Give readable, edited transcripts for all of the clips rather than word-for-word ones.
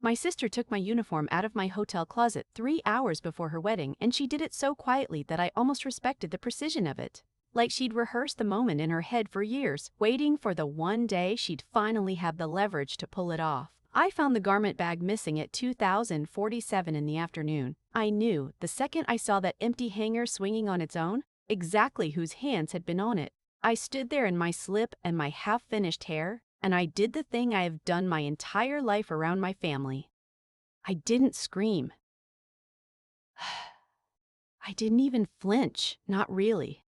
My sister took my uniform out of my hotel closet 3 hours before her wedding, and she did it so quietly that I almost respected the precision of it. Like she'd rehearsed the moment in her head for years, waiting for the one day she'd finally have the leverage to pull it off. I found the garment bag missing at 2047 in the afternoon. I knew, the second I saw that empty hanger swinging on its own, exactly whose hands had been on it. I stood there in my slip and my half-finished hair, and I did the thing I have done my entire life around my family. I didn't scream. I didn't even flinch, not really.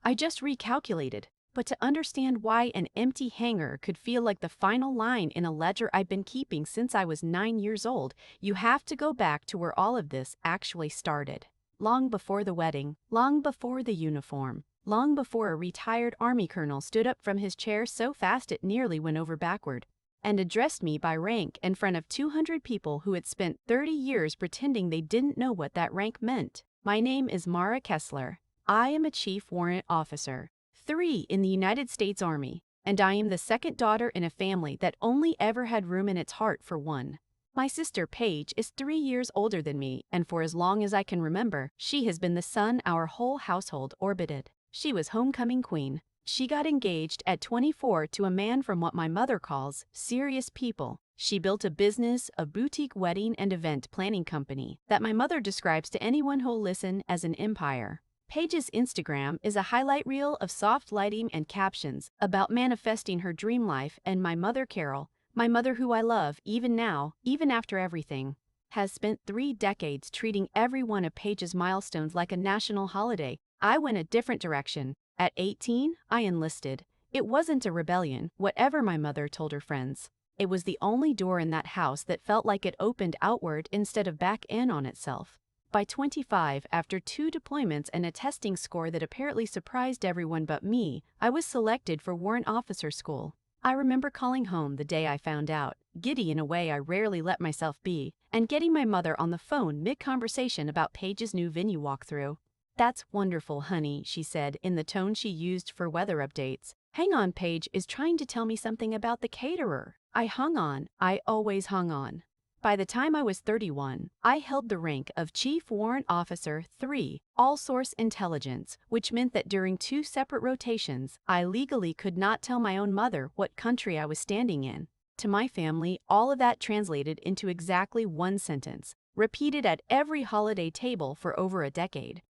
I just recalculated, but to understand why an empty hanger could feel like the final line in a ledger I've been keeping since I was 9 years old, you have to go back to where all of this actually started. Long before the wedding, long before the uniform, long before a retired Army colonel stood up from his chair so fast it nearly went over backward, and addressed me by rank in front of 200 people who had spent 30 years pretending they didn't know what that rank meant. My name is Mara Kessler. I am a Chief Warrant Officer, 3 in the United States Army, and I am the second daughter in a family that only ever had room in its heart for one. My sister Paige is 3 years older than me, and for as long as I can remember, she has been the sun our whole household orbited. She was homecoming queen. She got engaged at 24 to a man from what my mother calls serious people. She built a business, a boutique wedding and event planning company that my mother describes to anyone who'll listen as an empire. Paige's Instagram is a highlight reel of soft lighting and captions about manifesting her dream life, and my mother Carol, my mother who I love even now, even after everything, has spent 3 decades treating every one of Paige's milestones like a national holiday. I went a different direction. At 18, I enlisted. It wasn't a rebellion, whatever my mother told her friends. It was the only door in that house that felt like it opened outward instead of back in on itself. By 25, after 2 deployments and a testing score that apparently surprised everyone but me, I was selected for Warrant Officer School. I remember calling home the day I found out, giddy in a way I rarely let myself be, and getting my mother on the phone mid-conversation about Paige's new venue walkthrough. "That's wonderful, honey," she said in the tone she used for weather updates. "Hang on, Paige is trying to tell me something about the caterer." I hung on. I always hung on. By the time I was 31, I held the rank of Chief Warrant Officer 3, All-Source Intelligence, which meant that during 2 separate rotations, I legally could not tell my own mother what country I was standing in. To my family, all of that translated into exactly one sentence, repeated at every holiday table for over a decade.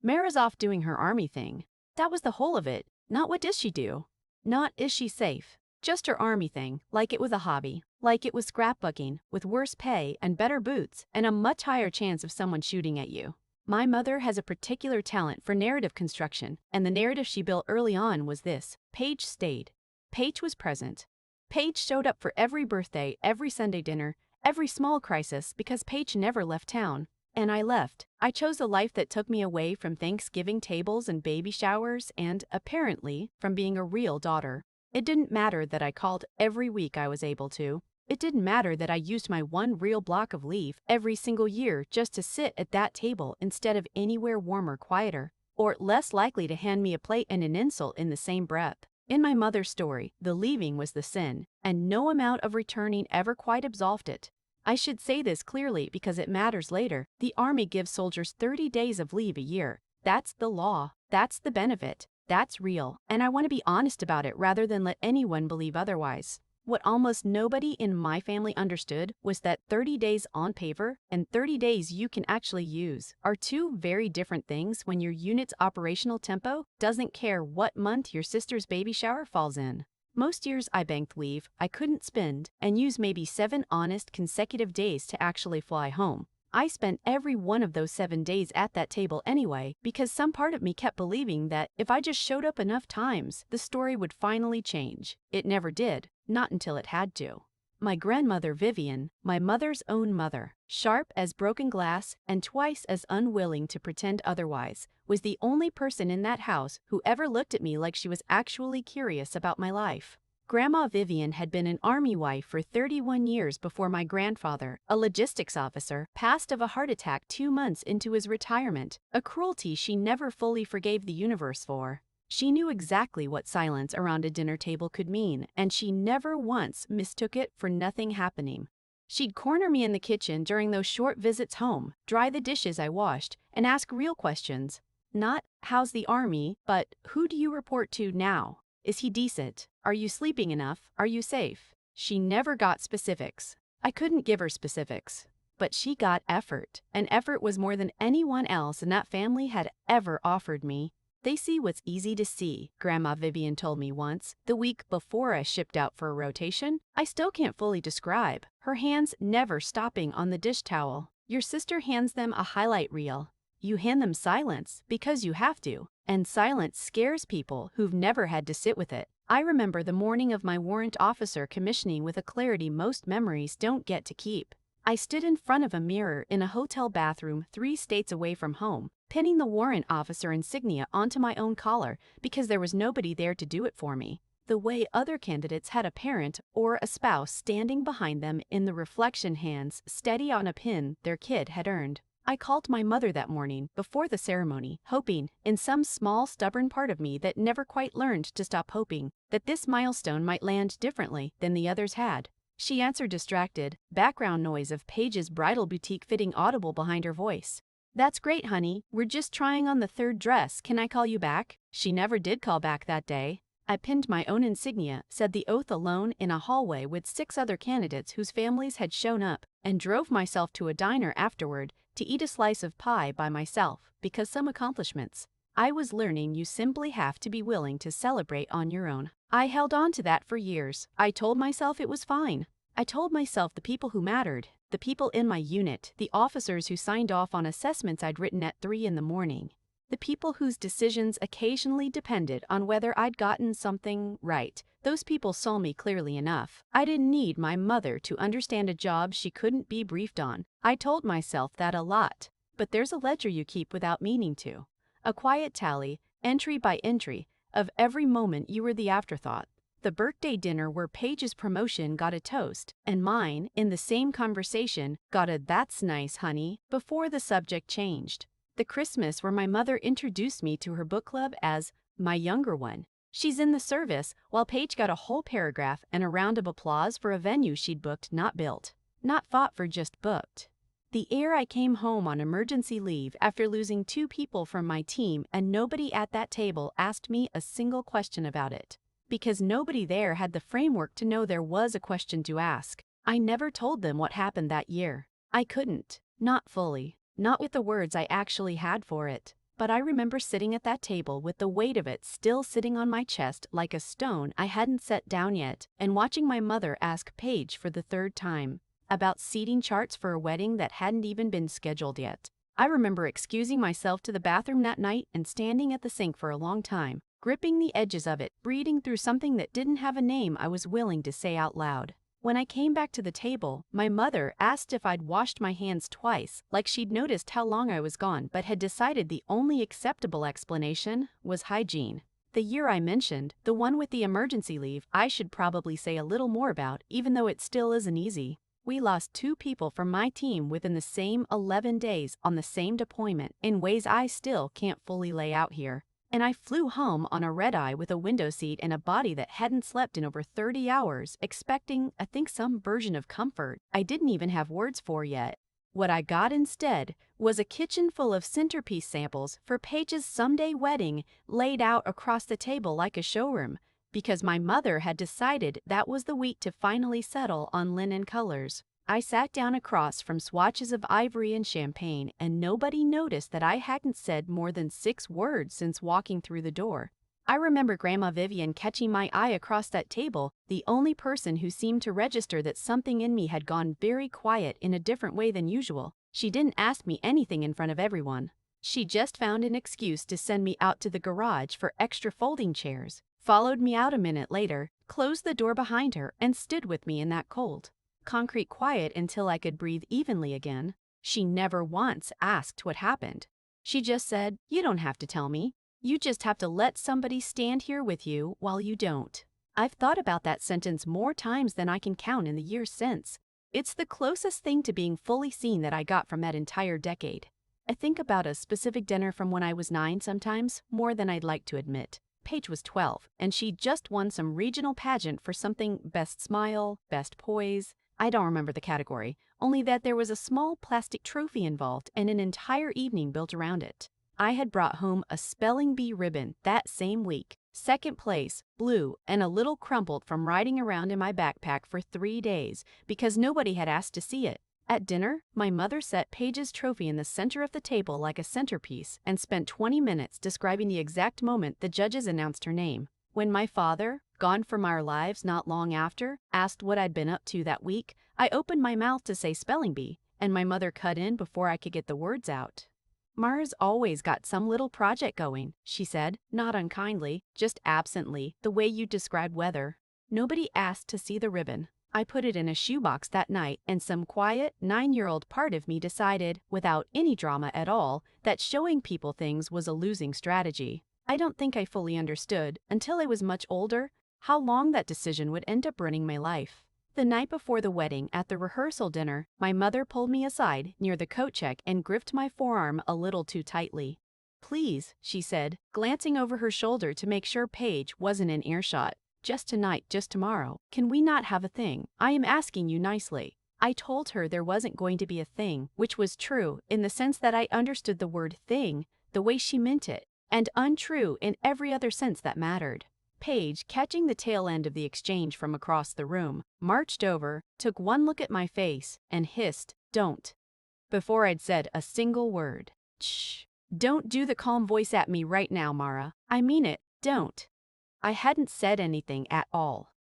"Mara's off doing her army thing." That was the whole of it. Not what does she do? Not is she safe? Just her army thing, like it was a hobby, like it was scrapbooking, with worse pay and better boots and a much higher chance of someone shooting at you. My mother has a particular talent for narrative construction, and the narrative she built early on was this: Paige stayed. Paige was present. Paige showed up for every birthday, every Sunday dinner, every small crisis, because Paige never left town. And I left. I chose a life that took me away from Thanksgiving tables and baby showers and, apparently, from being a real daughter. It didn't matter that I called every week I was able to. It didn't matter that I used my one real block of leave every single year just to sit at that table instead of anywhere warmer, quieter, or less likely to hand me a plate and an insult in the same breath. In my mother's story, the leaving was the sin, and no amount of returning ever quite absolved it. I should say this clearly because it matters later. The Army gives soldiers 30 days of leave a year. That's the law. That's the benefit. That's real, and I want to be honest about it rather than let anyone believe otherwise. What almost nobody in my family understood was that 30 days on paper and 30 days you can actually use are 2 very different things when your unit's operational tempo doesn't care what month your sister's baby shower falls in. Most years I banked leave I couldn't spend and used maybe 7 honest consecutive days to actually fly home. I spent every one of those 7 days at that table anyway, because some part of me kept believing that if I just showed up enough times, the story would finally change. It never did, not until it had to. My grandmother Vivian, my mother's own mother, sharp as broken glass and twice as unwilling to pretend otherwise, was the only person in that house who ever looked at me like she was actually curious about my life. Grandma Vivian had been an Army wife for 31 years before my grandfather, a logistics officer, passed of a heart attack 2 months into his retirement, a cruelty she never fully forgave the universe for. She knew exactly what silence around a dinner table could mean, and she never once mistook it for nothing happening. She'd corner me in the kitchen during those short visits home, dry the dishes I washed, and ask real questions. Not, how's the army, but who do you report to now? Is he decent? Are you sleeping enough? Are you safe? She never got specifics. I couldn't give her specifics. But she got effort, and effort was more than anyone else in that family had ever offered me. They see what's easy to see, Grandma Vivian told me once, the week before I shipped out for a rotation. I still can't fully describe, her hands never stopping on the dish towel. Your sister hands them a highlight reel. You hand them silence because you have to, and silence scares people who've never had to sit with it. I remember the morning of my warrant officer commissioning with a clarity most memories don't get to keep. I stood in front of a mirror in a hotel bathroom 3 states away from home, pinning the warrant officer insignia onto my own collar because there was nobody there to do it for me, the way other candidates had a parent or a spouse standing behind them in the reflection hands steady on a pin their kid had earned. I called my mother that morning before the ceremony, hoping, in some small stubborn part of me that never quite learned to stop hoping, that this milestone might land differently than the others had. She answered distracted, background noise of Paige's bridal boutique fitting audible behind her voice. That's great, honey. We're just trying on the 3rd dress. Can I call you back? She never did call back that day. I pinned my own insignia, said the oath alone in a hallway with 6 other candidates whose families had shown up, and drove myself to a diner afterward to eat a slice of pie by myself because some accomplishments. I was learning you simply have to be willing to celebrate on your own. I held on to that for years. I told myself it was fine. I told myself the people who mattered, the people in my unit, the officers who signed off on assessments I'd written at 3 in the morning, the people whose decisions occasionally depended on whether I'd gotten something right. Those people saw me clearly enough. I didn't need my mother to understand a job she couldn't be briefed on. I told myself that a lot. But there's a ledger you keep without meaning to. A quiet tally, entry by entry, of every moment you were the afterthought. The birthday dinner where Paige's promotion got a toast, and mine, in the same conversation, got a "that's nice, honey," before the subject changed. The Christmas where my mother introduced me to her book club as my younger one. She's in the service, while Paige got a whole paragraph and a round of applause for a venue she'd booked, not built. Not fought for, just booked. The air I came home on emergency leave after losing 2 people from my team, and nobody at that table asked me a single question about it. Because nobody there had the framework to know there was a question to ask. I never told them what happened that year. I couldn't. Not fully. Not with the words I actually had for it. But I remember sitting at that table with the weight of it still sitting on my chest like a stone I hadn't set down yet, and watching my mother ask Paige for the 3rd time about seating charts for a wedding that hadn't even been scheduled yet. I remember excusing myself to the bathroom that night and standing at the sink for a long time, gripping the edges of it, breathing through something that didn't have a name I was willing to say out loud. When I came back to the table, my mother asked if I'd washed my hands twice, like she'd noticed how long I was gone but had decided the only acceptable explanation was hygiene. The year I mentioned, the one with the emergency leave, I should probably say a little more about, even though it still isn't easy. We lost 2 people from my team within the same 11 days on the same deployment in ways I still can't fully lay out here. And I flew home on a red-eye with a window seat and a body that hadn't slept in over 30 hours, expecting, I think, some version of comfort I didn't even have words for yet. What I got instead was a kitchen full of centerpiece samples for Paige's someday wedding laid out across the table like a showroom, because my mother had decided that was the week to finally settle on linen colors. I sat down across from swatches of ivory and champagne, and nobody noticed that I hadn't said more than 6 words since walking through the door. I remember Grandma Vivian catching my eye across that table, the only person who seemed to register that something in me had gone very quiet in a different way than usual. She didn't ask me anything in front of everyone. She just found an excuse to send me out to the garage for extra folding chairs, followed me out a minute later, closed the door behind her, and stood with me in that cold, concrete quiet until I could breathe evenly again. She never once asked what happened. She just said, "You don't have to tell me. You just have to let somebody stand here with you while you don't." I've thought about that sentence more times than I can count in the years since. It's the closest thing to being fully seen that I got from that entire decade. I think about a specific dinner from when I was 9 sometimes, more than I'd like to admit. Paige was 12, and she'd just won some regional pageant for something best smile, best poise, I don't remember the category, only that there was a small plastic trophy involved and an entire evening built around it. I had brought home a spelling bee ribbon that same week, second place, blue, and a little crumpled from riding around in my backpack for 3 days because nobody had asked to see it. At dinner, my mother set Paige's trophy in the center of the table like a centerpiece and spent 20 minutes describing the exact moment the judges announced her name. When my father, gone from our lives not long after, asked what I'd been up to that week, I opened my mouth to say spelling bee, and my mother cut in before I could get the words out. "Mars always got some little project going," she said, not unkindly, just absently, the way you described weather. Nobody asked to see the ribbon. I put it in a shoebox that night, and some quiet, 9-year-old part of me decided, without any drama at all, that showing people things was a losing strategy. I don't think I fully understood, until I was much older, how long that decision would end up ruining my life. The night before the wedding, at the rehearsal dinner, my mother pulled me aside near the coat check and gripped my forearm a little too tightly. "Please," she said, glancing over her shoulder to make sure Paige wasn't in earshot. "Just tonight, just tomorrow. Can we not have a thing? I am asking you nicely." I told her there wasn't going to be a thing, which was true in the sense that I understood the word thing the way she meant it, and untrue in every other sense that mattered. Paige, catching the tail end of the exchange from across the room, marched over, took one look at my face, and hissed, "Don't," before I'd said a single word. "Shh. Don't do the calm voice at me right now, Mara. I mean it, don't." I hadn't said anything at all.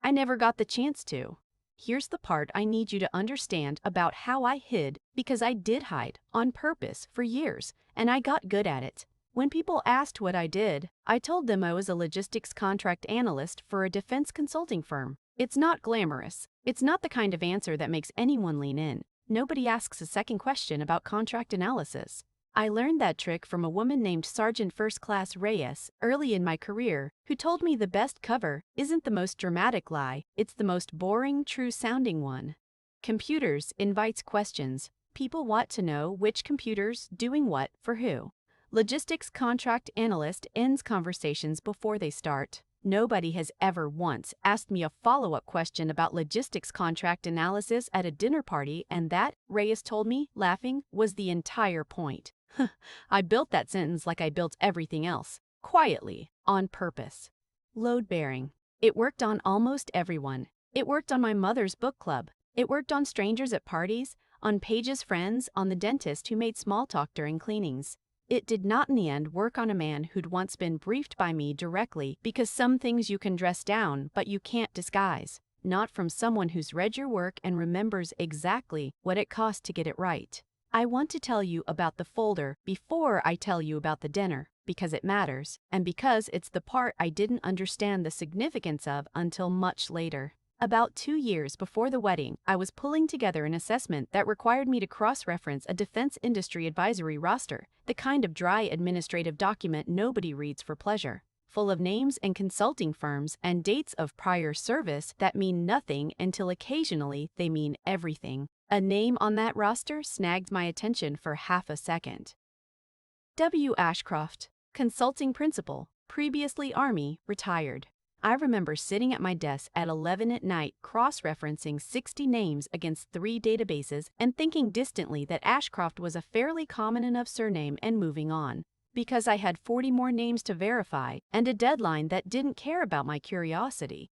I never got the chance to. Here's the part I need you to understand about how I hid, because I did hide, on purpose, for years, and I got good at it. When people asked what I did, I told them I was a logistics contract analyst for a defense consulting firm. It's not glamorous. It's not the kind of answer that makes anyone lean in. Nobody asks a second question about contract analysis. I learned that trick from a woman named Sergeant First Class Reyes early in my career, who told me the best cover isn't the most dramatic lie, it's the most boring, true-sounding one. Computers invites questions. People want to know which computer's doing what for who. Logistics contract analyst ends conversations before they start. Nobody has ever once asked me a follow-up question about logistics contract analysis at a dinner party, and that, Reyes told me, laughing, was the entire point. I built that sentence like I built everything else, quietly, on purpose. Load-bearing. It worked on almost everyone. It worked on my mother's book club. It worked on strangers at parties, on Paige's friends, on the dentist who made small talk during cleanings. It did not in the end work on a man who'd once been briefed by me directly because some things you can dress down but you can't disguise. Not from someone who's read your work and remembers exactly what it cost to get it right. I want to tell you about the folder before I tell you about the dinner, because it matters, and because it's the part I didn't understand the significance of until much later. About 2 years before the wedding, I was pulling together an assessment that required me to cross-reference a defense industry advisory roster, the kind of dry administrative document nobody reads for pleasure, full of names and consulting firms and dates of prior service that mean nothing until occasionally they mean everything. A name on that roster snagged my attention for half a second. W. Ashcroft, consulting principal, previously Army, retired. I remember sitting at my desk at 11 at night cross-referencing 60 names against 3 databases and thinking distantly that Ashcroft was a fairly common enough surname and moving on. Because I had 40 more names to verify and a deadline that didn't care about my curiosity.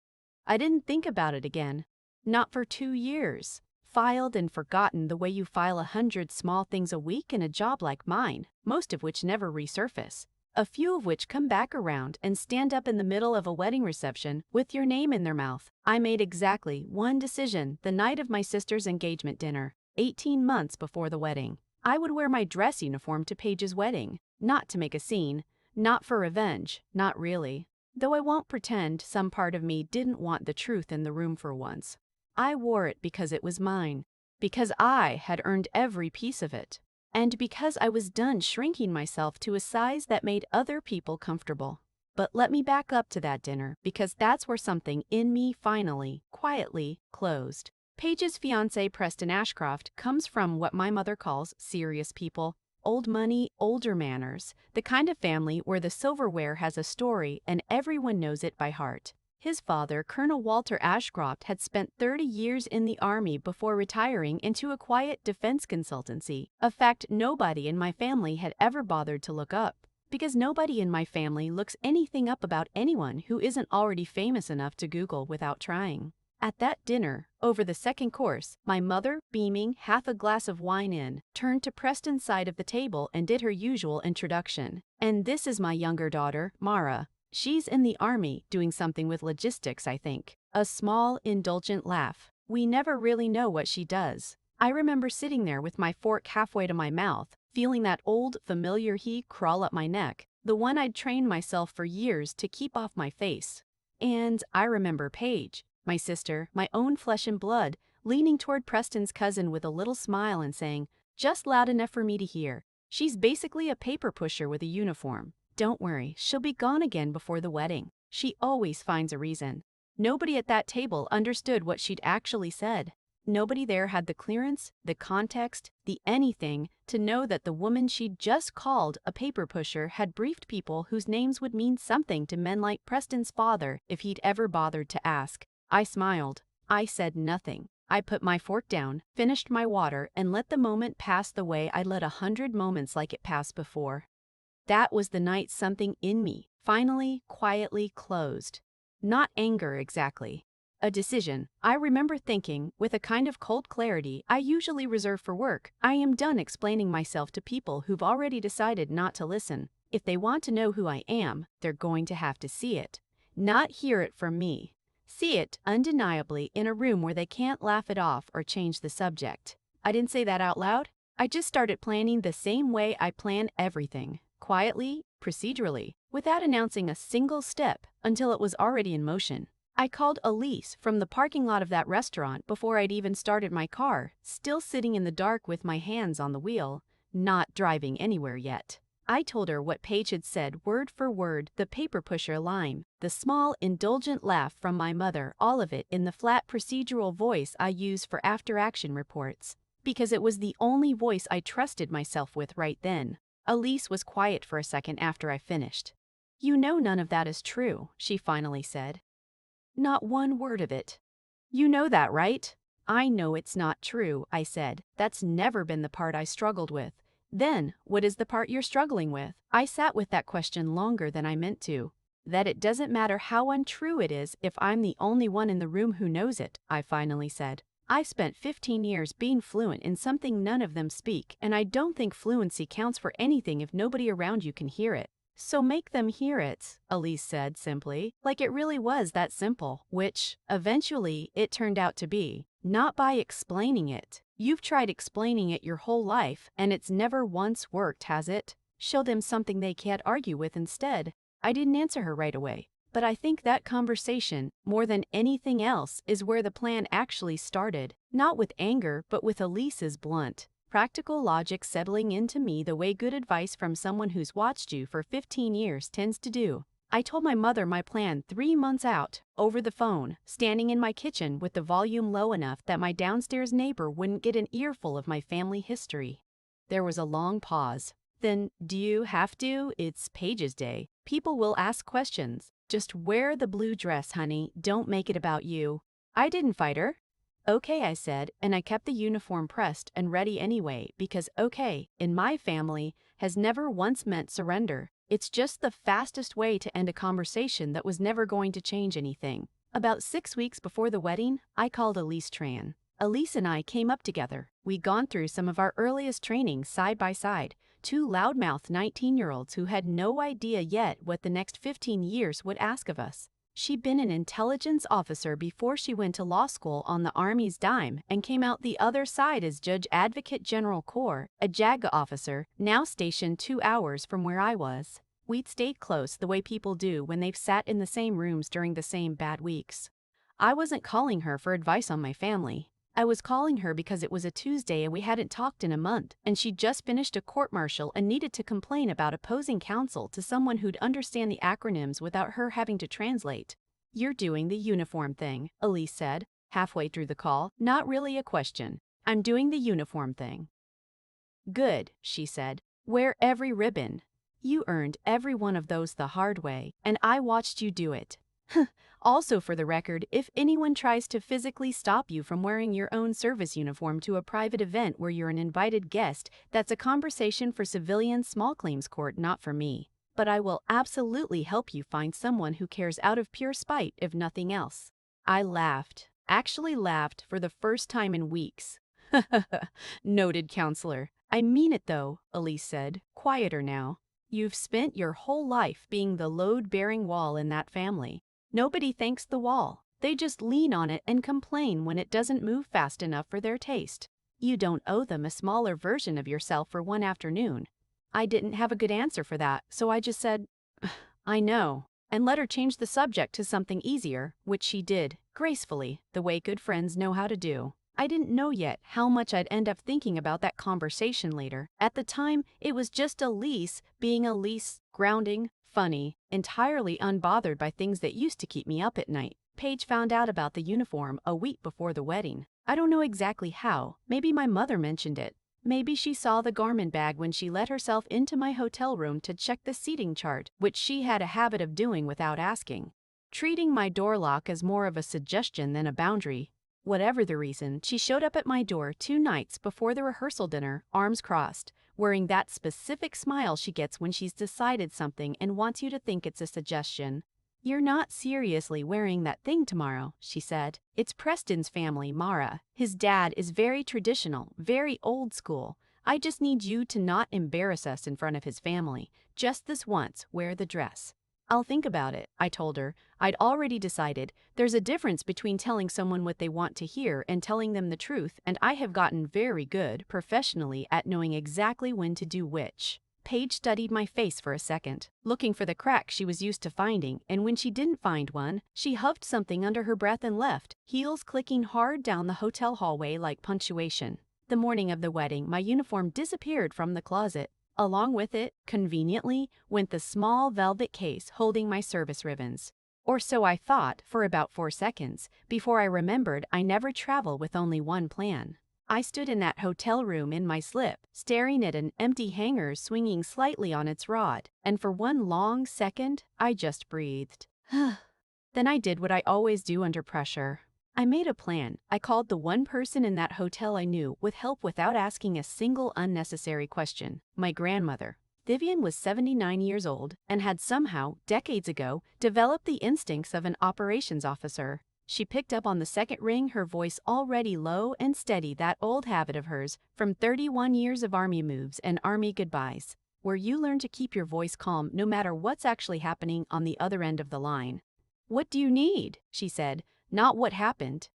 I didn't think about it again. Not for 2 years. Filed and forgotten the way you file 100 small things a week in a job like mine, most of which never resurface. A few of which come back around and stand up in the middle of a wedding reception with your name in their mouth. I made exactly one decision the night of my sister's engagement dinner, 18 months before the wedding. I would wear my dress uniform to Paige's wedding, not to make a scene, not for revenge, not really. Though I won't pretend some part of me didn't want the truth in the room for once. I wore it because it was mine, because I had earned every piece of it, and because I was done shrinking myself to a size that made other people comfortable. But let me back up to that dinner, because that's where something in me finally, quietly, closed. Paige's fiancé Preston Ashcroft comes from what my mother calls serious people, old money, older manners, the kind of family where the silverware has a story and everyone knows it by heart. His father, Colonel Walter Ashcroft, had spent 30 years in the Army before retiring into a quiet defense consultancy, a fact nobody in my family had ever bothered to look up, because nobody in my family looks anything up about anyone who isn't already famous enough to Google without trying. At that dinner, over the second course, my mother, beaming, half a glass of wine in, turned to Preston's side of the table and did her usual introduction. "And this is my younger daughter, Mara. She's in the Army, doing something with logistics, I think." A small, indulgent laugh. "We never really know what she does." I remember sitting there with my fork halfway to my mouth, feeling that old, familiar heat crawl up my neck, the one I'd trained myself for years to keep off my face. And I remember Paige, my sister, my own flesh and blood, leaning toward Preston's cousin with a little smile and saying, "Just loud enough for me to hear. She's basically a paper pusher with a uniform. Don't worry, she'll be gone again before the wedding. She always finds a reason." Nobody at that table understood what she'd actually said. Nobody there had the clearance, the context, the anything to know that the woman she'd just called a paper pusher had briefed people whose names would mean something to men like Preston's father if he'd ever bothered to ask. I smiled. I said nothing. I put my fork down, finished my water, and let the moment pass the way I'd let 100 moments like it pass before. That was the night something in me finally, quietly closed. Not anger exactly. A decision. I remember thinking, with a kind of cold clarity I usually reserve for work, I am done explaining myself to people who've already decided not to listen. If they want to know who I am, they're going to have to see it. Not hear it from me. See it, undeniably, in a room where they can't laugh it off or change the subject. I didn't say that out loud. I just started planning the same way I plan everything. Quietly, procedurally, without announcing a single step until it was already in motion. I called Elise from the parking lot of that restaurant before I'd even started my car, still sitting in the dark with my hands on the wheel, not driving anywhere yet. I told her what Paige had said word for word, the paper pusher line, the small, indulgent laugh from my mother, all of it in the flat procedural voice I use for after-action reports, because it was the only voice I trusted myself with right then. Elise was quiet for a second after I finished. "You know none of that is true," she finally said. "Not one word of it." "You know that, right?" "I know it's not true," I said. "That's never been the part I struggled with." "Then, what is the part you're struggling with?" I sat with that question longer than I meant to. "That it doesn't matter how untrue it is if I'm the only one in the room who knows it," I finally said. "I spent 15 years being fluent in something none of them speak, and I don't think fluency counts for anything if nobody around you can hear it. So make them hear it," Elise said simply, like it really was that simple, which, eventually, it turned out to be. "Not by explaining it. You've tried explaining it your whole life, and it's never once worked, has it? Show them something they can't argue with instead." I didn't answer her right away, but I think that conversation, more than anything else, is where the plan actually started. Not with anger, but with Elise's blunt, practical logic settling into me the way good advice from someone who's watched you for 15 years tends to do. I told my mother my plan 3 months out, over the phone, standing in my kitchen with the volume low enough that my downstairs neighbor wouldn't get an earful of my family history. There was a long pause. "Then, do you have to? It's Paige's day. People will ask questions. Just wear the blue dress, honey. Don't make it about you." I didn't fight her. "Okay," I said, and I kept the uniform pressed and ready anyway, because okay, in my family, has never once meant surrender. It's just the fastest way to end a conversation that was never going to change anything. About 6 weeks before the wedding, I called Elise Tran. Elise and I came up together. We'd gone through some of our earliest training side by side, two loudmouth 19-year-olds who had no idea yet what the next 15 years would ask of us. She'd been an intelligence officer before she went to law school on the Army's dime and came out the other side as Judge Advocate General Corps, a JAG officer, now stationed 2 hours from where I was. We'd stayed close the way people do when they've sat in the same rooms during the same bad weeks. I wasn't calling her for advice on my family. I was calling her because it was a Tuesday and we hadn't talked in a month, and she'd just finished a court-martial and needed to complain about opposing counsel to someone who'd understand the acronyms without her having to translate. "You're doing the uniform thing," Elise said, halfway through the call, not really a question. "I'm doing the uniform thing." "Good," she said. "Wear every ribbon. You earned every one of those the hard way, and I watched you do it. Also, for the record, if anyone tries to physically stop you from wearing your own service uniform to a private event where you're an invited guest, that's a conversation for civilian small claims court, not for me. But I will absolutely help you find someone who cares out of pure spite, if nothing else. I laughed. Actually laughed for the first time in weeks. Noted counselor. I mean it though, Elise said, quieter now. You've spent your whole life being the load-bearing wall in that family. Nobody thanks the wall. They just lean on it and complain when it doesn't move fast enough for their taste. You don't owe them a smaller version of yourself for one afternoon. I didn't have a good answer for that, so I just said, I know, and let her change the subject to something easier, which she did, gracefully, the way good friends know how to do. I didn't know yet how much I'd end up thinking about that conversation later. At the time, it was just Elise being Elise, grounding, funny, entirely unbothered by things that used to keep me up at night. Paige found out about the uniform a week before the wedding. I don't know exactly how. Maybe my mother mentioned it. Maybe she saw the garment bag when she let herself into my hotel room to check the seating chart, which she had a habit of doing without asking. Treating my door lock as more of a suggestion than a boundary. Whatever the reason, she showed up at my door 2 nights before the rehearsal dinner, arms crossed, wearing that specific smile she gets when she's decided something and wants you to think it's a suggestion. You're not seriously wearing that thing tomorrow, she said. It's Preston's family, Mara. His dad is very traditional, very old school. I just need you to not embarrass us in front of his family. Just this once, wear the dress. I'll think about it, I told her. I'd already decided. There's a difference between telling someone what they want to hear and telling them the truth, and I have gotten very good, professionally, at knowing exactly when to do which. Paige studied my face for a second, looking for the crack she was used to finding, and when she didn't find one, she huffed something under her breath and left, heels clicking hard down the hotel hallway like punctuation. The morning of the wedding, my uniform disappeared from the closet. Along with it, conveniently, went the small velvet case holding my service ribbons. Or so I thought for about 4 seconds, before I remembered I never travel with only one plan. I stood in that hotel room in my slip, staring at an empty hanger swinging slightly on its rod, and for one long second, I just breathed. Then I did what I always do under pressure. I made a plan. I called the one person in that hotel I knew with help without asking a single unnecessary question, my grandmother. Vivian was 79 years old and had somehow, decades ago, developed the instincts of an operations officer. She picked up on the second ring, her voice already low and steady, that old habit of hers from 31 years of army moves and army goodbyes, where you learn to keep your voice calm no matter what's actually happening on the other end of the line. "What do you need?" she said. Not what happened.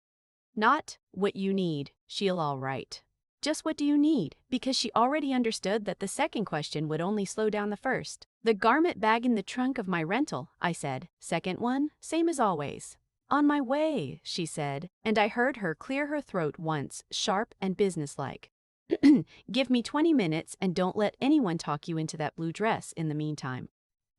Not what you need. She'll all right. Just what do you need? Because she already understood that the second question would only slow down the first. The garment bag in the trunk of my rental, I said. Second one, same as always. On my way, she said, and I heard her clear her throat once, sharp and businesslike. Give me 20 minutes and don't let anyone talk you into that blue dress in the meantime.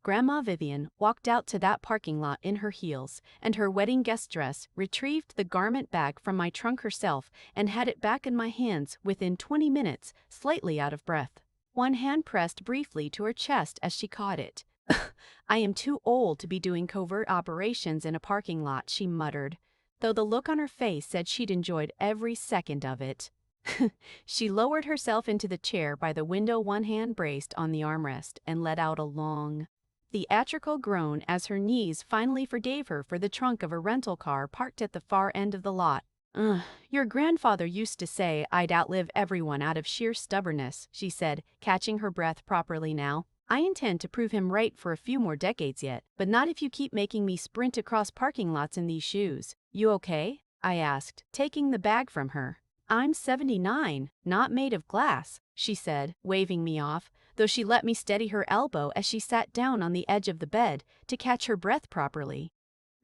Grandma Vivian walked out to that parking lot in her heels and her wedding guest dress, retrieved the garment bag from my trunk herself, and had it back in my hands within 20 minutes, slightly out of breath. One hand pressed briefly to her chest as she caught it. I am too old to be doing covert operations in a parking lot, she muttered, though the look on her face said she'd enjoyed every second of it. She lowered herself into the chair by the window, one hand braced on the armrest, and let out a long, theatrical groan as her knees finally forgave her for the trunk of a rental car parked at the far end of the lot. Your grandfather used to say I'd outlive everyone out of sheer stubbornness, she said, catching her breath properly now. I intend to prove him right for a few more decades yet, but not if you keep making me sprint across parking lots in these shoes. You okay? I asked, taking the bag from her. I'm 79, not made of glass, she said, waving me off, though she let me steady her elbow as she sat down on the edge of the bed to catch her breath properly.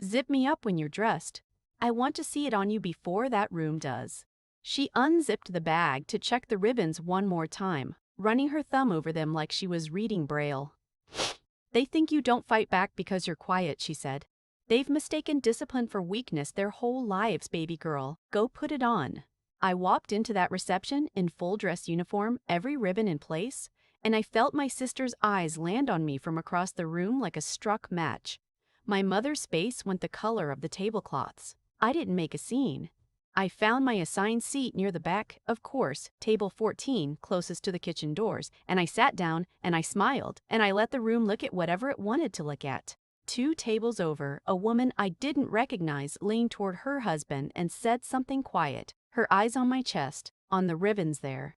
Zip me up when you're dressed. I want to see it on you before that room does. She unzipped the bag to check the ribbons one more time, running her thumb over them like she was reading Braille. They think you don't fight back because you're quiet, she said. They've mistaken discipline for weakness their whole lives, baby girl. Go put it on. I walked into that reception in full dress uniform, every ribbon in place, and I felt my sister's eyes land on me from across the room like a struck match. My mother's face went the color of the tablecloths. I didn't make a scene. I found my assigned seat near the back, of course, table 14, closest to the kitchen doors, and I sat down, and I smiled, and I let the room look at whatever it wanted to look at. 2 tables over, a woman I didn't recognize leaned toward her husband and said something quiet, her eyes on my chest, on the ribbons there.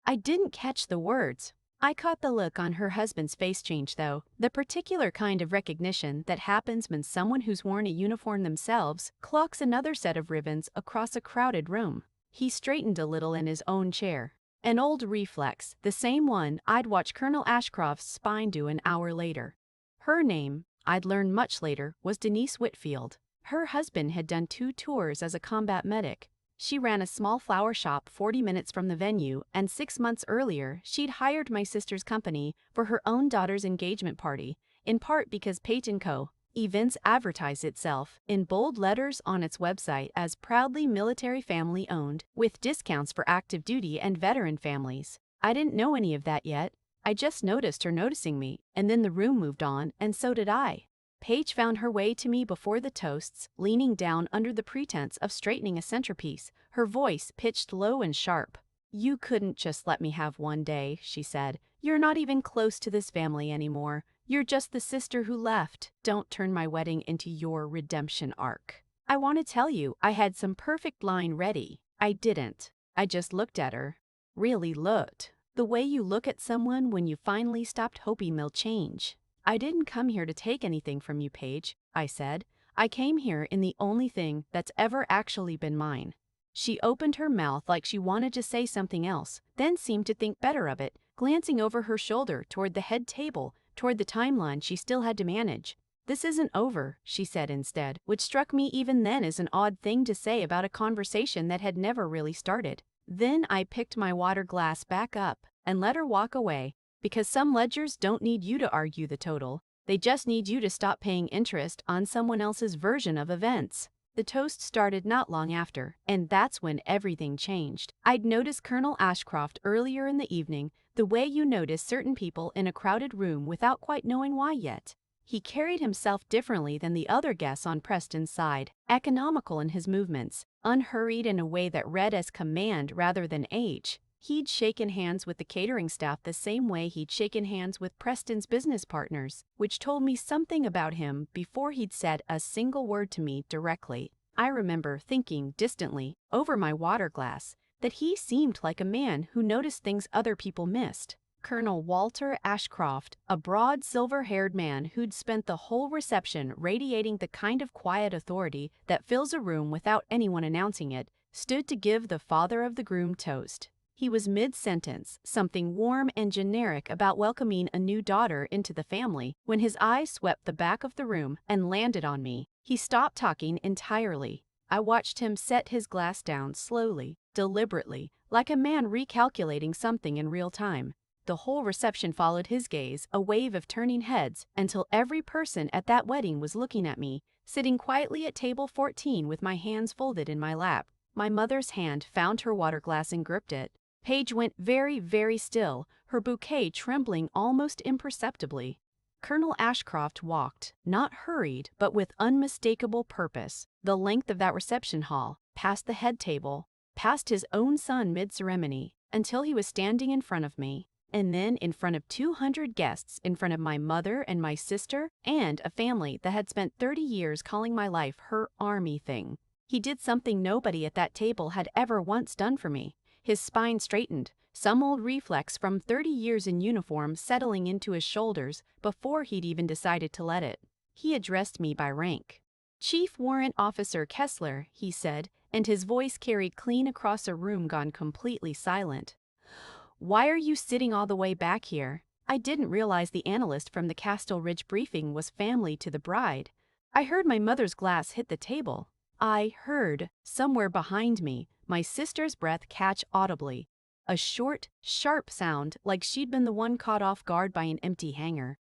I didn't catch the words. I caught the look on her husband's face change though, the particular kind of recognition that happens when someone who's worn a uniform themselves clocks another set of ribbons across a crowded room. He straightened a little in his own chair. An old reflex, the same one I'd watch Colonel Ashcroft's spine do an hour later. Her name, I'd learned much later, was Denise Whitfield. Her husband had done 2 tours as a combat medic. She ran a small flower shop 40 minutes from the venue, and 6 months earlier, she'd hired my sister's company for her own daughter's engagement party, in part because Page & Co. Events advertised itself in bold letters on its website as proudly military family owned, with discounts for active duty and veteran families. I didn't know any of that yet. I just noticed her noticing me, and then the room moved on, and so did I. Paige found her way to me before the toasts, leaning down under the pretense of straightening a centerpiece, her voice pitched low and sharp. "You couldn't just let me have one day," she said. "You're not even close to this family anymore. You're just the sister who left. Don't turn my wedding into your redemption arc." I want to tell you, I had some perfect line ready. I didn't. I just looked at her. Really looked. The way you look at someone when you finally stopped hoping they'll change. "I didn't come here to take anything from you, Paige," I said. "I came here in the only thing that's ever actually been mine." She opened her mouth like she wanted to say something else, then seemed to think better of it, glancing over her shoulder toward the head table, toward the timeline she still had to manage. "This isn't over," she said instead, which struck me even then as an odd thing to say about a conversation that had never really started. Then I picked my water glass back up and let her walk away. Because some ledgers don't need you to argue the total, they just need you to stop paying interest on someone else's version of events. The toast started not long after, and that's when everything changed. I'd noticed Colonel Ashcroft earlier in the evening, the way you notice certain people in a crowded room without quite knowing why yet. He carried himself differently than the other guests on Preston's side, economical in his movements, unhurried in a way that read as command rather than age. He'd shaken hands with the catering staff the same way he'd shaken hands with Preston's business partners, which told me something about him before he'd said a single word to me directly. I remember thinking distantly, over my water glass, that he seemed like a man who noticed things other people missed. Colonel Walter Ashcroft, a broad, silver-haired man who'd spent the whole reception radiating the kind of quiet authority that fills a room without anyone announcing it, stood to give the father of the groom toast. He was mid-sentence, something warm and generic about welcoming a new daughter into the family, when his eyes swept the back of the room and landed on me. He stopped talking entirely. I watched him set his glass down slowly, deliberately, like a man recalculating something in real time. The whole reception followed his gaze, a wave of turning heads, until every person at that wedding was looking at me, sitting quietly at table 14 with my hands folded in my lap. My mother's hand found her water glass and gripped it. Paige went very, very still, her bouquet trembling almost imperceptibly. Colonel Ashcroft walked, not hurried, but with unmistakable purpose, the length of that reception hall, past the head table, past his own son mid-ceremony, until he was standing in front of me, and then in front of 200 guests, in front of my mother and my sister, and a family that had spent 30 years calling my life her army thing. He did something nobody at that table had ever once done for me. His spine straightened, some old reflex from 30 years in uniform settling into his shoulders before he'd even decided to let it. He addressed me by rank. "Chief Warrant Officer Kessler," he said, and his voice carried clean across a room gone completely silent. "Why are you sitting all the way back here?" I didn't realize the analyst from the Castle Ridge briefing was family to the bride. I heard my mother's glass hit the table. I heard, somewhere behind me, my sister's breath catch audibly. A short, sharp sound like she'd been the one caught off guard by an empty hanger.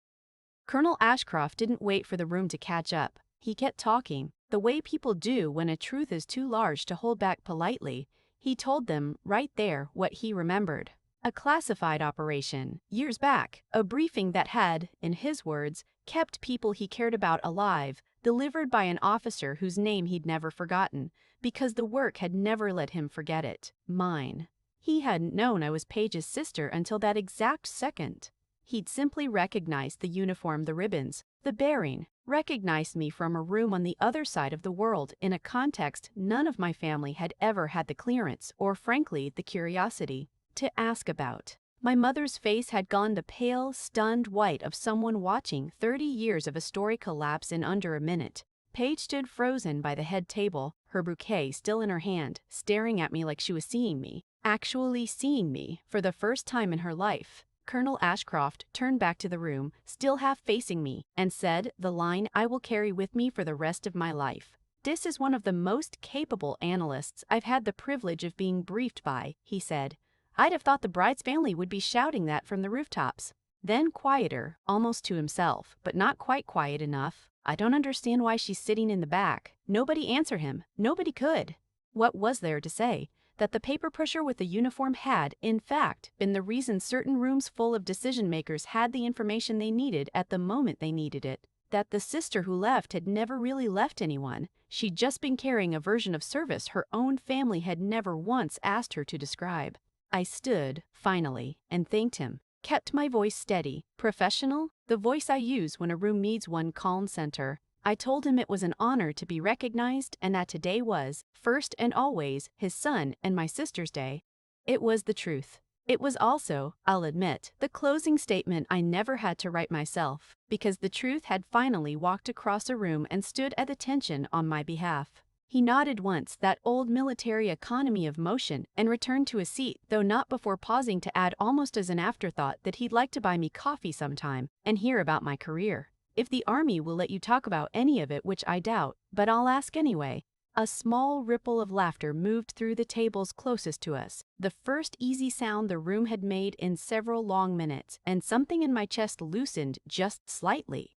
Colonel Ashcroft didn't wait for the room to catch up. He kept talking, the way people do when a truth is too large to hold back politely. He told them, right there, what he remembered. A classified operation, years back, a briefing that had, in his words, kept people he cared about alive, delivered by an officer whose name he'd never forgotten, because the work had never let him forget it. Mine. He hadn't known I was Paige's sister until that exact second. He'd simply recognized the uniform, the ribbons, the bearing, recognized me from a room on the other side of the world in a context none of my family had ever had the clearance or, frankly, the curiosity to ask about. My mother's face had gone the pale, stunned white of someone watching 30 years of a story collapse in under a minute. Paige stood frozen by the head table, her bouquet still in her hand, staring at me like she was seeing me, actually seeing me, for the first time in her life. Colonel Ashcroft turned back to the room, still half facing me, and said the line I will carry with me for the rest of my life. "This is one of the most capable analysts I've had the privilege of being briefed by," he said. "I'd have thought the bride's family would be shouting that from the rooftops." Then quieter, almost to himself, but not quite quiet enough. "I don't understand why she's sitting in the back." Nobody answer him. Nobody could. What was there to say? That the paper pusher with the uniform had, in fact, been the reason certain rooms full of decision-makers had the information they needed at the moment they needed it. That the sister who left had never really left anyone. She'd just been carrying a version of service her own family had never once asked her to describe. I stood, finally, and thanked him. Kept my voice steady, professional, the voice I use when a room needs one calm center. I told him it was an honor to be recognized and that today was, first and always, his son and my sister's day. It was the truth. It was also, I'll admit, the closing statement I never had to write myself, because the truth had finally walked across a room and stood at attention on my behalf. He nodded once, that old military economy of motion, and returned to his seat, though not before pausing to add almost as an afterthought that he'd like to buy me coffee sometime and hear about my career. If the Army will let you talk about any of it, which I doubt, but I'll ask anyway. A small ripple of laughter moved through the tables closest to us, the first easy sound the room had made in several long minutes, and something in my chest loosened just slightly.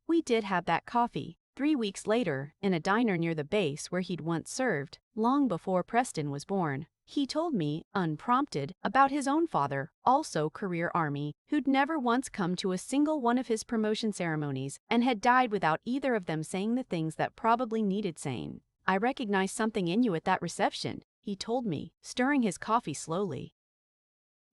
We did have that coffee. 3 weeks later, in a diner near the base where he'd once served, long before Preston was born. He told me, unprompted, about his own father, also career Army, who'd never once come to a single one of his promotion ceremonies and had died without either of them saying the things that probably needed saying. "I recognized something in you at that reception," he told me, stirring his coffee slowly.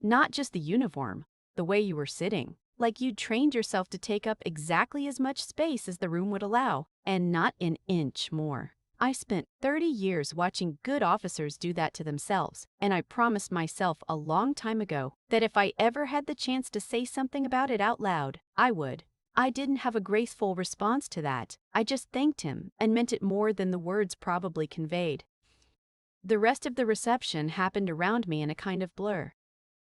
"Not just the uniform, the way you were sitting. Like you'd trained yourself to take up exactly as much space as the room would allow, and not an inch more. I spent 30 years watching good officers do that to themselves, and I promised myself a long time ago that if I ever had the chance to say something about it out loud, I would. I didn't have a graceful response to that. I just thanked him and meant it more than the words probably conveyed." The rest of the reception happened around me in a kind of blur.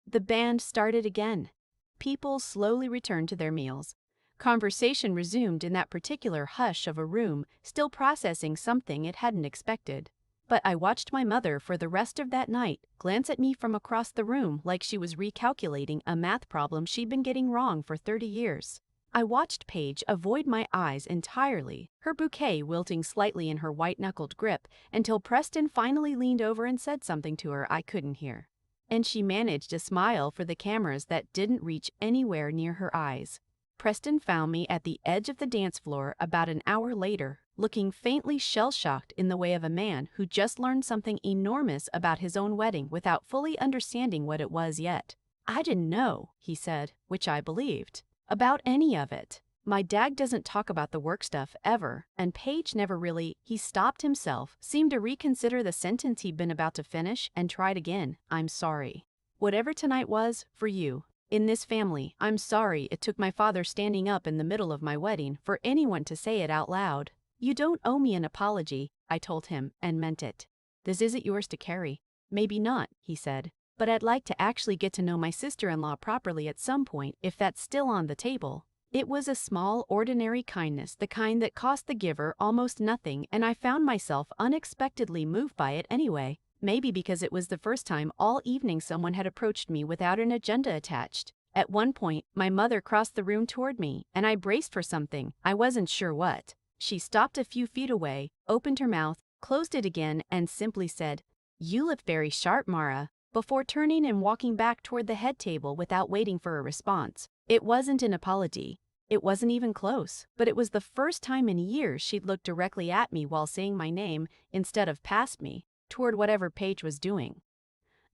The band started again. People slowly returned to their meals. Conversation resumed in that particular hush of a room still processing something it hadn't expected. But I watched my mother for the rest of that night glance at me from across the room like she was recalculating a math problem she'd been getting wrong for 30 years. I watched Paige avoid my eyes entirely, her bouquet wilting slightly in her white-knuckled grip, until Preston finally leaned over and said something to her I couldn't hear. And she managed a smile for the cameras that didn't reach anywhere near her eyes. Preston found me at the edge of the dance floor about an hour later, looking faintly shell-shocked in the way of a man who just learned something enormous about his own wedding without fully understanding what it was yet. "I didn't know," he said, which I believed, "about any of it. My dad doesn't talk about the work stuff ever, and Paige never really." He stopped himself, seemed to reconsider the sentence he'd been about to finish, and tried again. "I'm sorry. Whatever tonight was, for you. In this family, I'm sorry it took my father standing up in the middle of my wedding for anyone to say it out loud." "You don't owe me an apology," I told him, and meant it. "This isn't yours to carry." "Maybe not," he said, "but I'd like to actually get to know my sister-in-law properly at some point if that's still on the table." It was a small, ordinary kindness, the kind that cost the giver almost nothing, and I found myself unexpectedly moved by it anyway. Maybe because it was the first time all evening someone had approached me without an agenda attached. At one point, my mother crossed the room toward me, and I braced for something. I wasn't sure what. She stopped a few feet away, opened her mouth, closed it again, and simply said, "You look very sharp, Mara," before turning and walking back toward the head table without waiting for a response. It wasn't an apology. It wasn't even close, but it was the first time in years she'd looked directly at me while saying my name instead of past me, toward whatever Paige was doing.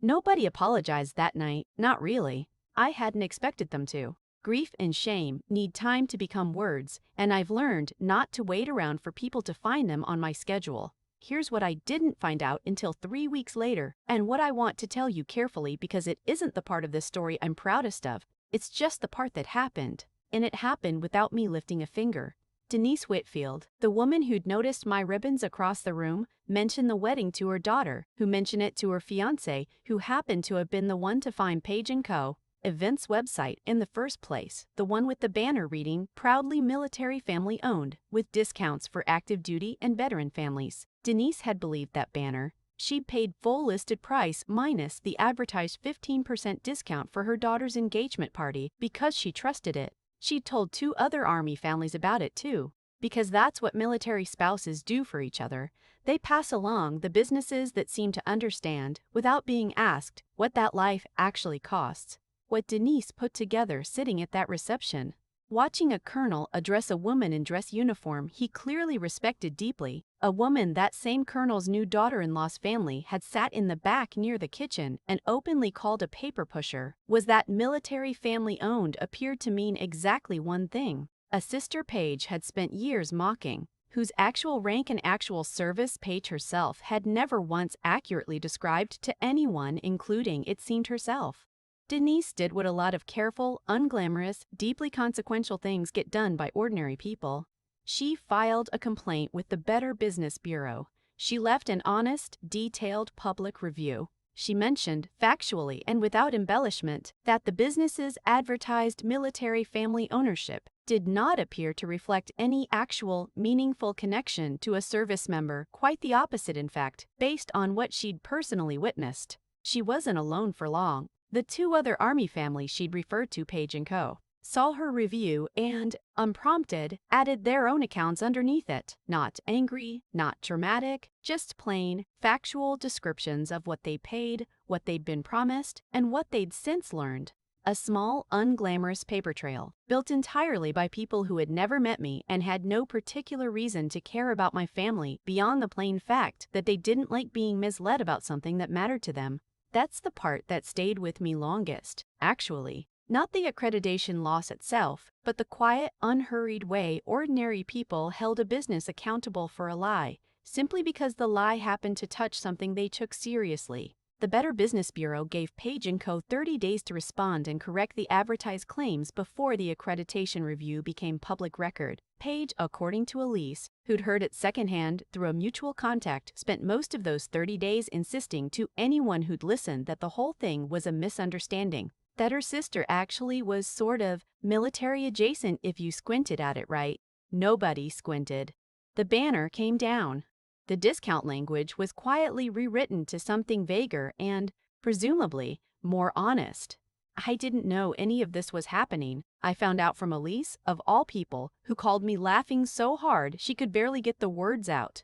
Nobody apologized that night, not really. I hadn't expected them to. Grief and shame need time to become words, and I've learned not to wait around for people to find them on my schedule. Here's what I didn't find out until 3 weeks later, and what I want to tell you carefully because it isn't the part of this story I'm proudest of, it's just the part that happened. And it happened without me lifting a finger. Denise Whitfield, the woman who'd noticed my ribbons across the room, mentioned the wedding to her daughter, who mentioned it to her fiancé, who happened to have been the one to find Page & Co. events website in the first place, the one with the banner reading, "Proudly Military Family Owned, with discounts for active duty and veteran families." Denise had believed that banner. She'd paid full listed price minus the advertised 15% discount for her daughter's engagement party because she trusted it. She'd told 2 other Army families about it too, because that's what military spouses do for each other. They pass along the businesses that seem to understand, without being asked, what that life actually costs. What Denise put together sitting at that reception. Watching a colonel address a woman in dress uniform he clearly respected deeply, a woman that same colonel's new daughter-in-law's family had sat in the back near the kitchen and openly called a paper pusher, was that military family-owned appeared to mean exactly one thing. A sister Page had spent years mocking, whose actual rank and actual service Page herself had never once accurately described to anyone, including, it seemed, herself. Denise did what a lot of careful, unglamorous, deeply consequential things get done by ordinary people. She filed a complaint with the Better Business Bureau. She left an honest, detailed public review. She mentioned, factually and without embellishment, that the business's advertised military family ownership did not appear to reflect any actual, meaningful connection to a service member, quite the opposite in fact, based on what she'd personally witnessed. She wasn't alone for long. The 2 other Army families she'd referred to, Page & Co., saw her review and, unprompted, added their own accounts underneath it. Not angry, not dramatic, just plain, factual descriptions of what they paid, what they'd been promised, and what they'd since learned. A small, unglamorous paper trail, built entirely by people who had never met me and had no particular reason to care about my family beyond the plain fact that they didn't like being misled about something that mattered to them. That's the part that stayed with me longest, actually. Not the accreditation loss itself, but the quiet, unhurried way ordinary people held a business accountable for a lie, simply because the lie happened to touch something they took seriously. The Better Business Bureau gave Page & Co. 30 days to respond and correct the advertised claims before the accreditation review became public record. Page, according to Elise, who'd heard it secondhand through a mutual contact, spent most of those 30 days insisting to anyone who'd listened that the whole thing was a misunderstanding, that her sister actually was sort of military adjacent if you squinted at it right. Nobody squinted. The banner came down. The discount language was quietly rewritten to something vaguer and, presumably, more honest. I didn't know any of this was happening. I found out from Elise, of all people, who called me laughing so hard she could barely get the words out.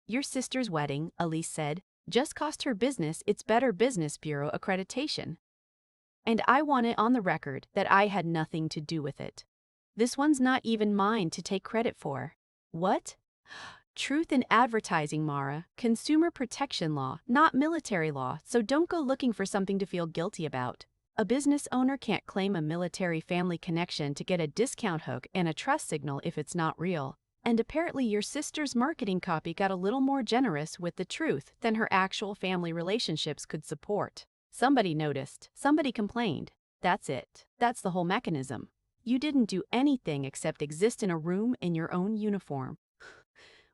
"Your sister's wedding," Elise said, "just cost her business its Better Business Bureau accreditation. And I want it on the record that I had nothing to do with it. This one's not even mine to take credit for." What? Truth in advertising, Mara. Consumer protection law, not military law, so don't go looking for something to feel guilty about. A business owner can't claim a military family connection to get a discount hook and a trust signal if it's not real. And apparently your sister's marketing copy got a little more generous with the truth than her actual family relationships could support. Somebody noticed. Somebody complained. That's it. That's the whole mechanism. You didn't do anything except exist in a room in your own uniform.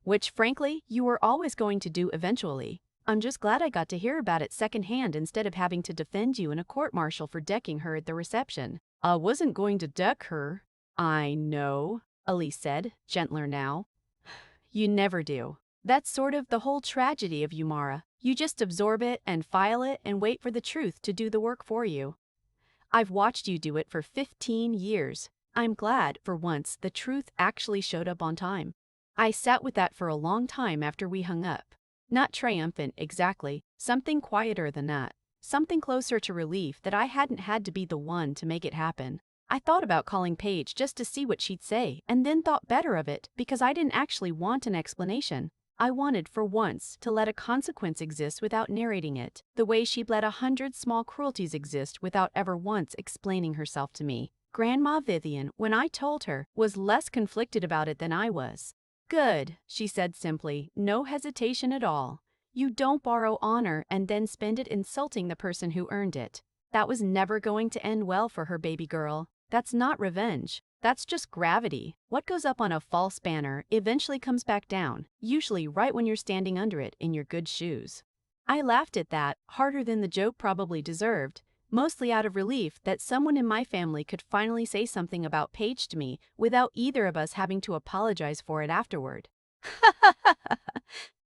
Which, frankly, you were always going to do eventually. I'm just glad I got to hear about it secondhand instead of having to defend you in a court-martial for decking her at the reception. I wasn't going to deck her. I know, Elise said, gentler now. You never do. That's sort of the whole tragedy of you, Mara. You just absorb it and file it and wait for the truth to do the work for you. I've watched you do it for 15 years. I'm glad, for once, the truth actually showed up on time. I sat with that for a long time after we hung up. Not triumphant, exactly. Something quieter than that. Something closer to relief that I hadn't had to be the one to make it happen. I thought about calling Paige just to see what she'd say, and then thought better of it because I didn't actually want an explanation. I wanted, for once, to let a consequence exist without narrating it, the way she'd let 100 small cruelties exist without ever once explaining herself to me. Grandma Vivian, when I told her, was less conflicted about it than I was. "Good," she said simply, no hesitation at all. "You don't borrow honor and then spend it insulting the person who earned it." That was never going to end well for her baby girl. That's not revenge. That's just gravity. What goes up on a false banner eventually comes back down, usually right when you're standing under it in your good shoes. I laughed at that, harder than the joke probably deserved, mostly out of relief that someone in my family could finally say something about Paige to me without either of us having to apologize for it afterward.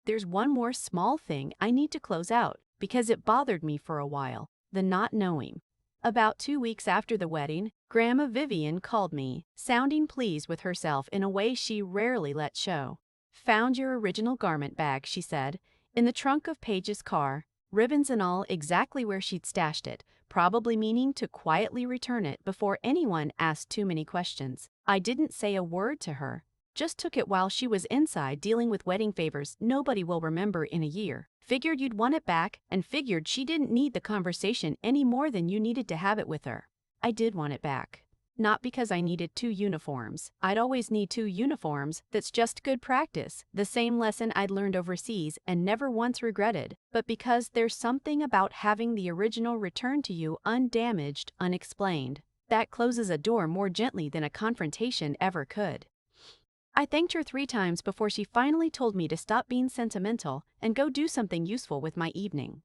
There's one more small thing I need to close out because it bothered me for a while, the not knowing. About 2 weeks after the wedding, Grandma Vivian called me, sounding pleased with herself in a way she rarely let show. "Found your original garment bag," she said, "in the trunk of Paige's car, ribbons and all exactly where she'd stashed it, probably meaning to quietly return it before anyone asked too many questions. I didn't say a word to her. Just took it while she was inside dealing with wedding favors nobody will remember in a year. Figured you'd want it back and figured she didn't need the conversation any more than you needed to have it with her." I did want it back. Not because I needed 2 uniforms. I'd always need 2 uniforms, that's just good practice, the same lesson I'd learned overseas and never once regretted, but because there's something about having the original returned to you undamaged, unexplained. That closes a door more gently than a confrontation ever could. I thanked her 3 times before she finally told me to stop being sentimental and go do something useful with my evening.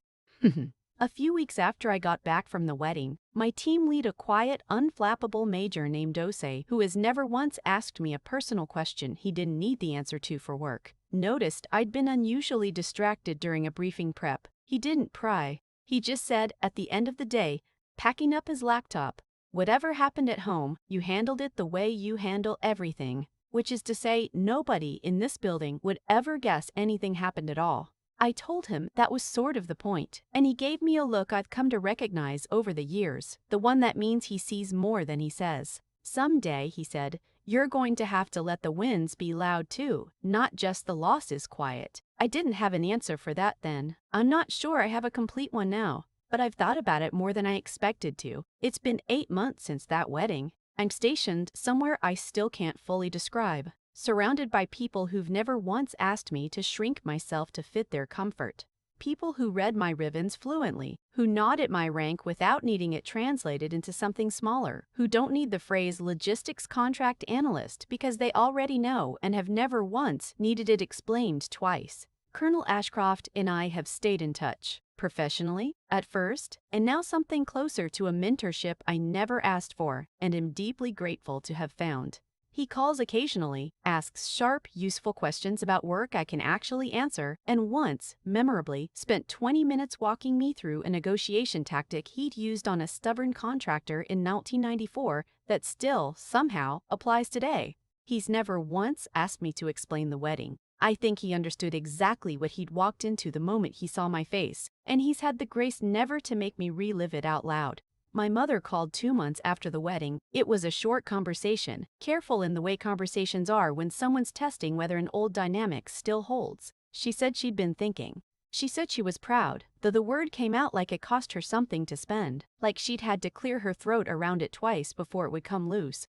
A few weeks after I got back from the wedding, my team lead, a quiet, unflappable major named Ose, who has never once asked me a personal question he didn't need the answer to for work, noticed I'd been unusually distracted during a briefing prep. He didn't pry. He just said, at the end of the day, packing up his laptop, "Whatever happened at home, you handled it the way you handle everything." Which is to say, nobody in this building would ever guess anything happened at all. I told him that was sort of the point, and he gave me a look I've come to recognize over the years, the one that means he sees more than he says. "Someday," he said, "you're going to have to let the wins be loud too, not just the losses quiet." I didn't have an answer for that then. I'm not sure I have a complete one now, but I've thought about it more than I expected to. It's been 8 months since that wedding. I'm stationed somewhere I still can't fully describe, surrounded by people who've never once asked me to shrink myself to fit their comfort. People who read my ribbons fluently, who nod at my rank without needing it translated into something smaller, who don't need the phrase logistics contract analyst because they already know and have never once needed it explained twice. Colonel Ashcroft and I have stayed in touch. Professionally, at first, and now something closer to a mentorship I never asked for and am deeply grateful to have found. He calls occasionally, asks sharp, useful questions about work I can actually answer, and once, memorably, spent 20 minutes walking me through a negotiation tactic he'd used on a stubborn contractor in 1994 that still, somehow, applies today. He's never once asked me to explain the wedding. I think he understood exactly what he'd walked into the moment he saw my face, and he's had the grace never to make me relive it out loud. My mother called 2 months after the wedding. It was a short conversation, careful in the way conversations are when someone's testing whether an old dynamic still holds. She said she'd been thinking. She said she was proud, though the word came out like it cost her something to spend, like she'd had to clear her throat around it twice before it would come loose.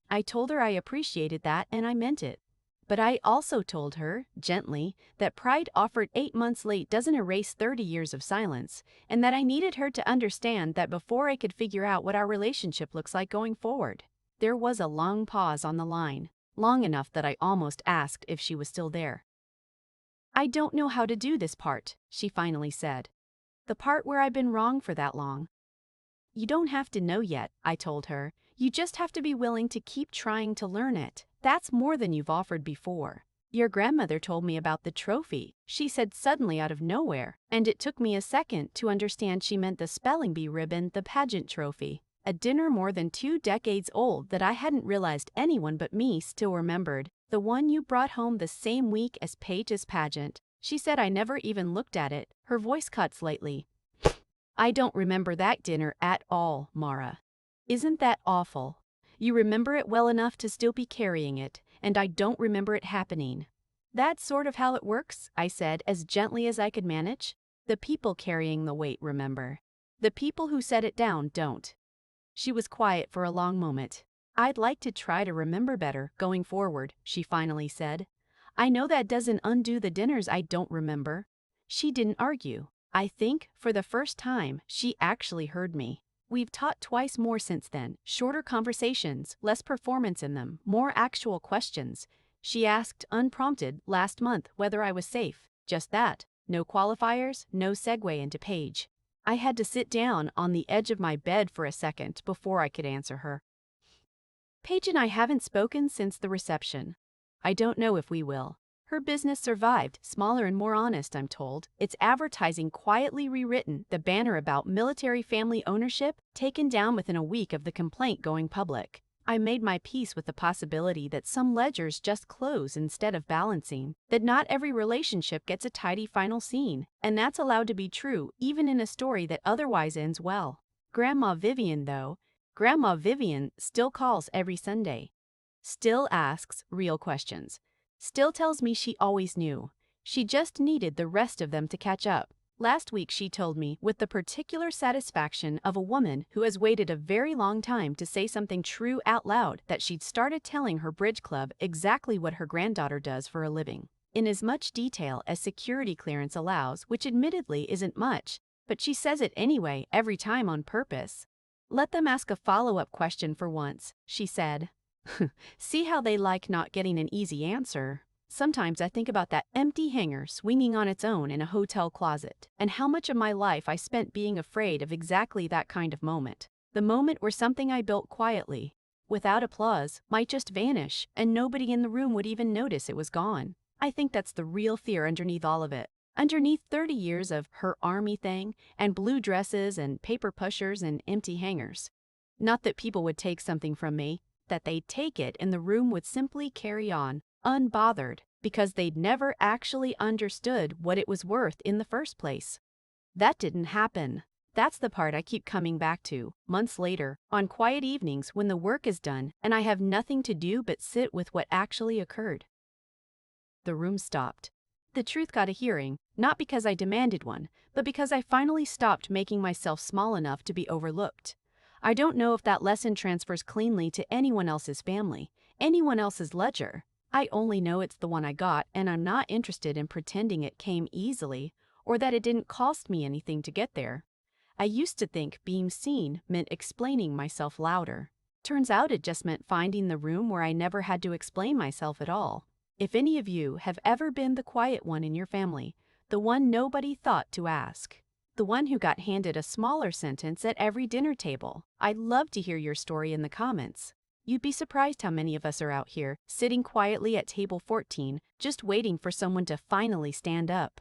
I told her I appreciated that and I meant it. But I also told her, gently, that pride offered 8 months late doesn't erase 30 years of silence, and that I needed her to understand that before I could figure out what our relationship looks like going forward. There was a long pause on the line, long enough that I almost asked if she was still there. "I don't know how to do this part," she finally said. "The part where I've been wrong for that long." "You don't have to know yet," I told her. "You just have to be willing to keep trying to learn it. That's more than you've offered before. Your grandmother told me about the trophy," she said suddenly out of nowhere, and it took me a second to understand she meant the spelling bee ribbon, the pageant trophy. A dinner more than 2 decades old that I hadn't realized anyone but me still remembered. "The one you brought home the same week as Paige's pageant." She said I never even looked at it. Her voice cut slightly. "I don't remember that dinner at all, Mara." Isn't that awful? You remember it well enough to still be carrying it, and I don't remember it happening. That's sort of how it works, I said as gently as I could manage. The people carrying the weight remember. The people who set it down don't. She was quiet for a long moment. I'd like to try to remember better going forward, she finally said. I know that doesn't undo the dinners I don't remember. She didn't argue. I think, for the first time, she actually heard me. We've taught twice more since then, shorter conversations, less performance in them, more actual questions. She asked, unprompted, last month whether I was safe. Just that. No qualifiers, no segue into Paige. I had to sit down on the edge of my bed for a second before I could answer her. Paige and I haven't spoken since the reception. I don't know if we will. Her business survived, smaller and more honest, I'm told. Its advertising quietly rewritten, the banner about military family ownership taken down within a week of the complaint going public. I made my peace with the possibility that some ledgers just close instead of balancing, that not every relationship gets a tidy final scene, and that's allowed to be true even in a story that otherwise ends well. Grandma Vivian still calls every Sunday. Still asks real questions. Still tells me she always knew. She just needed the rest of them to catch up. Last week she told me, with the particular satisfaction of a woman who has waited a very long time to say something true out loud, that she'd started telling her bridge club exactly what her granddaughter does for a living. In as much detail as security clearance allows, which admittedly isn't much, but she says it anyway, every time on purpose. Let them ask a follow-up question for once, she said. See how they like not getting an easy answer. Sometimes I think about that empty hanger swinging on its own in a hotel closet, and how much of my life I spent being afraid of exactly that kind of moment. The moment where something I built quietly, without applause, might just vanish, and nobody in the room would even notice it was gone. I think that's the real fear underneath all of it. Underneath 30 years of her army thing, and blue dresses and paper pushers and empty hangers. Not that people would take something from me, that they'd take it and the room would simply carry on, unbothered, because they'd never actually understood what it was worth in the first place. That didn't happen. That's the part I keep coming back to, months later, on quiet evenings when the work is done and I have nothing to do but sit with what actually occurred. The room stopped. The truth got a hearing, not because I demanded one, but because I finally stopped making myself small enough to be overlooked. I don't know if that lesson transfers cleanly to anyone else's family, anyone else's ledger. I only know it's the one I got, and I'm not interested in pretending it came easily, or that it didn't cost me anything to get there. I used to think being seen meant explaining myself louder. Turns out it just meant finding the room where I never had to explain myself at all. If any of you have ever been the quiet one in your family, the one nobody thought to ask, the one who got handed a smaller sentence at every dinner table, I'd love to hear your story in the comments. You'd be surprised how many of us are out here, sitting quietly at table 14, just waiting for someone to finally stand up.